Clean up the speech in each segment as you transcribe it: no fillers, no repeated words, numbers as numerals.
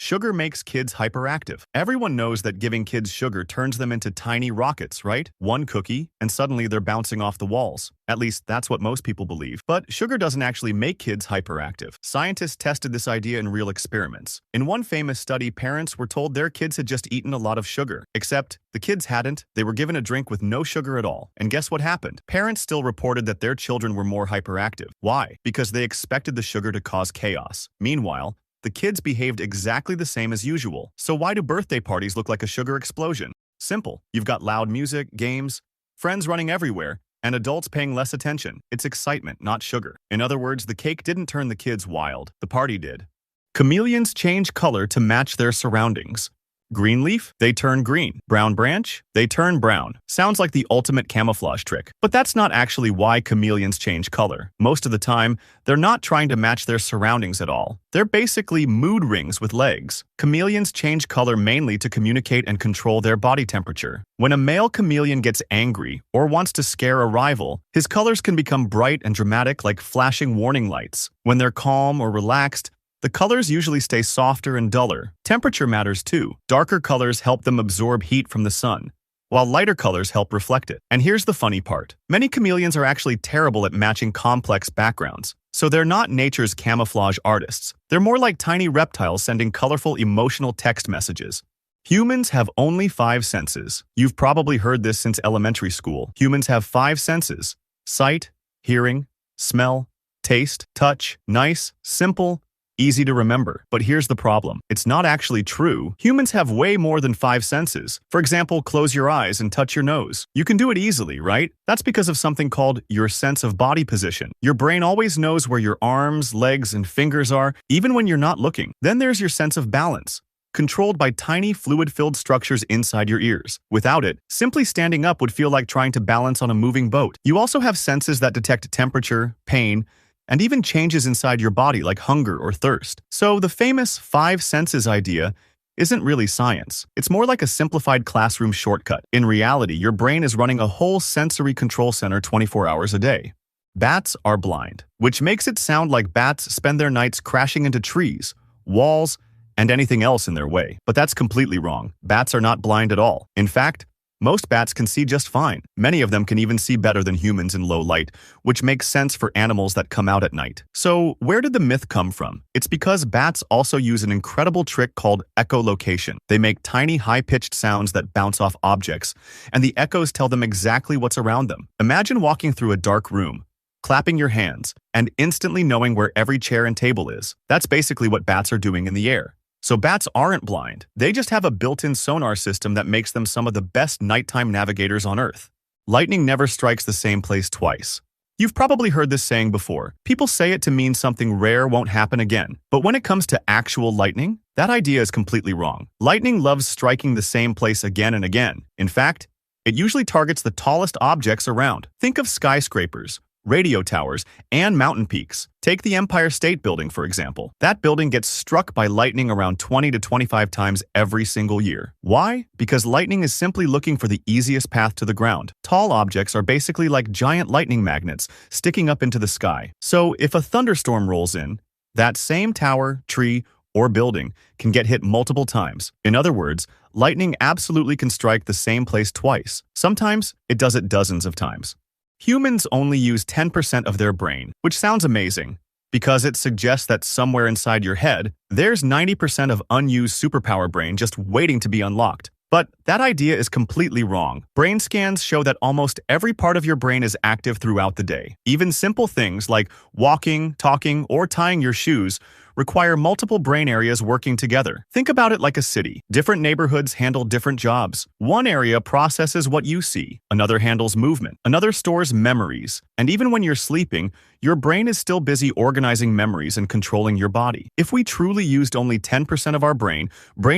Sugar makes kids hyperactive. Everyone knows that giving kids sugar turns them into tiny rockets, right? One cookie, and suddenly they're bouncing off the walls. At least that's what most people believe. But sugar doesn't actually make kids hyperactive. Scientists tested this idea in real experiments. In one famous study, parents were told their kids had just eaten a lot of sugar. Except, the kids hadn't. They were given a drink with no sugar at all. And guess what happened? Parents still reported that their children were more hyperactive. Why? Because they expected the sugar to cause chaos. Meanwhile, the kids behaved exactly the same as usual. So why do birthday parties look like a sugar explosion? Simple. You've got loud music, games, friends running everywhere, and adults paying less attention. It's excitement, not sugar. In other words, the cake didn't turn the kids wild. The party did. Chameleons change color to match their surroundings. Green leaf, they turn green. Brown branch, they turn brown. Sounds like the ultimate camouflage trick. But that's not actually why chameleons change color. Most of the time, they're not trying to match their surroundings at all. They're basically mood rings with legs. Chameleons change color mainly to communicate and control their body temperature. When a male chameleon gets angry or wants to scare a rival, his colors can become bright and dramatic like flashing warning lights. When they're calm or relaxed, the colors usually stay softer and duller. Temperature matters too. Darker colors help them absorb heat from the sun, while lighter colors help reflect it. And here's the funny part. Many chameleons are actually terrible at matching complex backgrounds. So they're not nature's camouflage artists. They're more like tiny reptiles sending colorful emotional text messages. Humans have only 5 senses. You've probably heard this since elementary school. Humans have 5 senses: sight, hearing, smell, taste, touch. Nice, simple, easy to remember. But here's the problem. It's not actually true. Humans have way more than 5 senses. For example, close your eyes and touch your nose. You can do it easily, right? That's because of something called your sense of body position. Your brain always knows where your arms, legs, and fingers are, even when you're not looking. Then there's your sense of balance, controlled by tiny fluid-filled structures inside your ears. Without it, simply standing up would feel like trying to balance on a moving boat. You also have senses that detect temperature, pain, and even changes inside your body like hunger or thirst. So the famous 5 senses idea isn't really science. It's more like a simplified classroom shortcut. In reality, your brain is running a whole sensory control center 24 hours a day. Bats are blind, which makes it sound like bats spend their nights crashing into trees, walls, and anything else in their way. But that's completely wrong. Bats are not blind at all. In fact, most bats can see just fine. Many of them can even see better than humans in low light, which makes sense for animals that come out at night. So where did the myth come from? It's because bats also use an incredible trick called echolocation. They make tiny high-pitched sounds that bounce off objects, and the echoes tell them exactly what's around them. Imagine walking through a dark room, clapping your hands, and instantly knowing where every chair and table is. That's basically what bats are doing in the air. So bats aren't blind. They just have a built-in sonar system that makes them some of the best nighttime navigators on Earth. Lightning never strikes the same place twice. You've probably heard this saying before. People say it to mean something rare won't happen again. But when it comes to actual lightning, that idea is completely wrong. Lightning loves striking the same place again and again. In fact, it usually targets the tallest objects around. Think of skyscrapers, radio towers, and mountain peaks. Take the Empire State Building, for example. That building gets struck by lightning around 20 to 25 times every single year. Why? Because lightning is simply looking for the easiest path to the ground. Tall objects are basically like giant lightning magnets sticking up into the sky. So if a thunderstorm rolls in, that same tower, tree, or building can get hit multiple times. In other words, lightning absolutely can strike the same place twice. Sometimes it does it dozens of times. Humans only use 10% of their brain, which sounds amazing, because it suggests that somewhere inside your head, there's 90% of unused superpower brain just waiting to be unlocked. But that idea is completely wrong. Brain scans show that almost every part of your brain is active throughout the day. Even simple things like walking, talking, or tying your shoes require multiple brain areas working together. Think about it like a city. Different neighborhoods handle different jobs. One area processes what you see, another handles movement, another stores memories, and even when you're sleeping, your brain is still busy organizing memories and controlling your body. If we truly used only 10% of our brain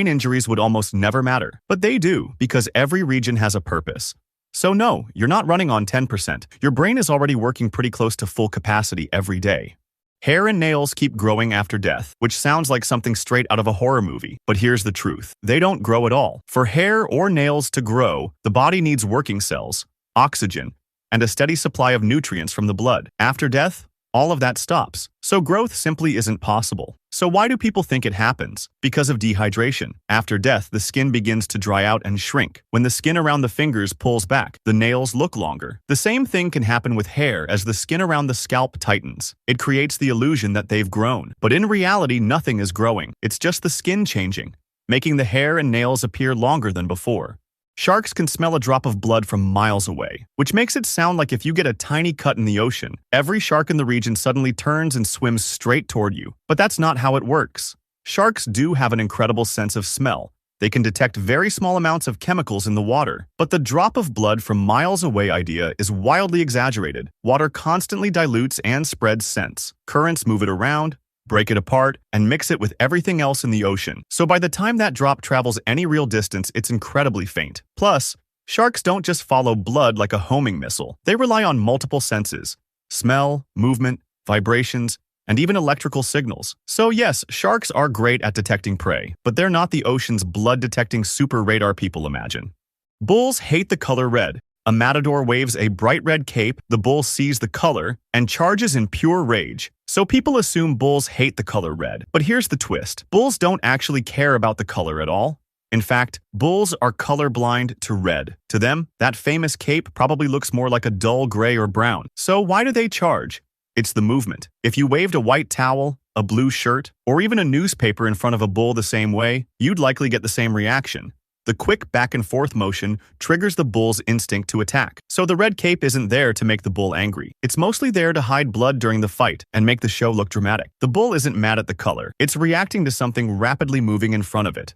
injuries would almost never matter. But they do, because every region has a purpose. So no, you're not running on 10%. Your brain is already working pretty close to full capacity every day. Hair and nails keep growing after death, which sounds like something straight out of a horror movie. But here's the truth. They don't grow at all. For hair or nails to grow, the body needs working cells, oxygen, and a steady supply of nutrients from the blood. After death, all of that stops. So growth simply isn't possible. So why do people think it happens? Because of dehydration. After death, the skin begins to dry out and shrink. When the skin around the fingers pulls back, the nails look longer. The same thing can happen with hair as the skin around the scalp tightens. It creates the illusion that they've grown. But in reality, nothing is growing. It's just the skin changing, making the hair and nails appear longer than before. Sharks can smell a drop of blood from miles away, which makes it sound like if you get a tiny cut in the ocean, every shark in the region suddenly turns and swims straight toward you. But that's not how it works. Sharks do have an incredible sense of smell. They can detect very small amounts of chemicals in the water. But the drop of blood from miles away idea is wildly exaggerated. Water constantly dilutes and spreads scents. Currents move it around, break it apart, and mix it with everything else in the ocean. So by the time that drop travels any real distance, it's incredibly faint. Plus, sharks don't just follow blood like a homing missile. They rely on multiple senses: smell, movement, vibrations, and even electrical signals. So yes, sharks are great at detecting prey, but they're not the ocean's blood-detecting super radar people imagine. Bulls hate the color red. A matador waves a bright red cape, the bull sees the color, and charges in pure rage. So people assume bulls hate the color red. But here's the twist. Bulls don't actually care about the color at all. In fact, bulls are colorblind to red. To them, that famous cape probably looks more like a dull gray or brown. So why do they charge? It's the movement. If you waved a white towel, a blue shirt, or even a newspaper in front of a bull the same way, you'd likely get the same reaction. The quick back-and-forth motion triggers the bull's instinct to attack. So the red cape isn't there to make the bull angry. It's mostly there to hide blood during the fight and make the show look dramatic. The bull isn't mad at the color. It's reacting to something rapidly moving in front of it.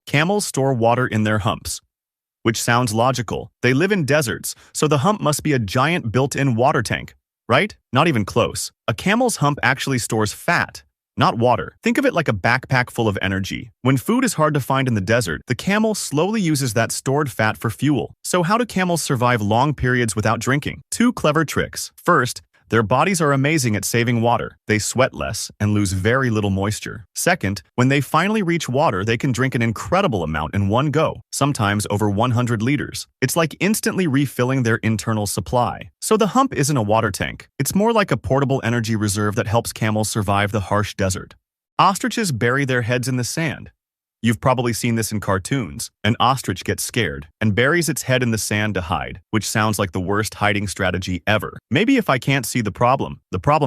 Camels store water in their humps, which sounds logical. They live in deserts, so the hump must be a giant built-in water tank, right? Not even close. A camel's hump actually stores fat, not water. Think of it like a backpack full of energy. When food is hard to find in the desert, the camel slowly uses that stored fat for fuel. So how do camels survive long periods without drinking? Two clever tricks. First, their bodies are amazing at saving water. They sweat less and lose very little moisture. Second, when they finally reach water, they can drink an incredible amount in one go, sometimes over 100 liters. It's like instantly refilling their internal supply. So the hump isn't a water tank. It's more like a portable energy reserve that helps camels survive the harsh desert. Ostriches bury their heads in the sand. You've probably seen this in cartoons. An ostrich gets scared and buries its head in the sand to hide, which sounds like the worst hiding strategy ever. Maybe if I can't see the problem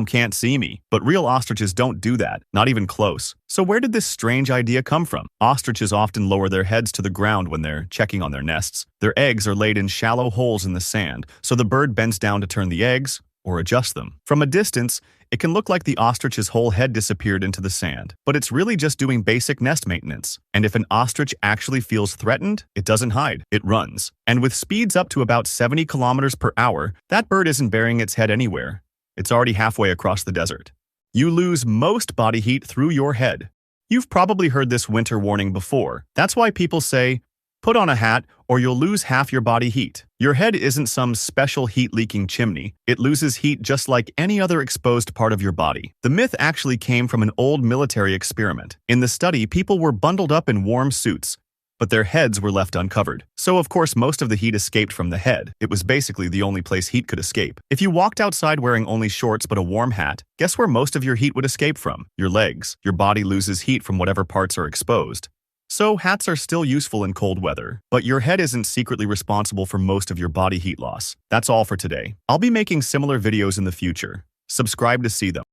can't see me. But real ostriches don't do that, not even close. So where did this strange idea come from? Ostriches often lower their heads to the ground when they're checking on their nests. Their eggs are laid in shallow holes in the sand, so the bird bends down to turn the eggs or adjust them. From a distance, it can look like the ostrich's whole head disappeared into the sand, but it's really just doing basic nest maintenance. And if an ostrich actually feels threatened, it doesn't hide, it runs. And with speeds up to about 70 kilometers per hour, that bird isn't burying its head anywhere. It's already halfway across the desert. You lose most body heat through your head. You've probably heard this winter warning before. That's why people say, put on a hat or you'll lose half your body heat. Your head isn't some special heat-leaking chimney. It loses heat just like any other exposed part of your body. The myth actually came from an old military experiment. In the study, people were bundled up in warm suits, but their heads were left uncovered. So of course most of the heat escaped from the head. It was basically the only place heat could escape. If you walked outside wearing only shorts but a warm hat, guess where most of your heat would escape from? Your legs. Your body loses heat from whatever parts are exposed. So hats are still useful in cold weather, but your head isn't secretly responsible for most of your body heat loss. That's all for today. I'll be making similar videos in the future. Subscribe to see them.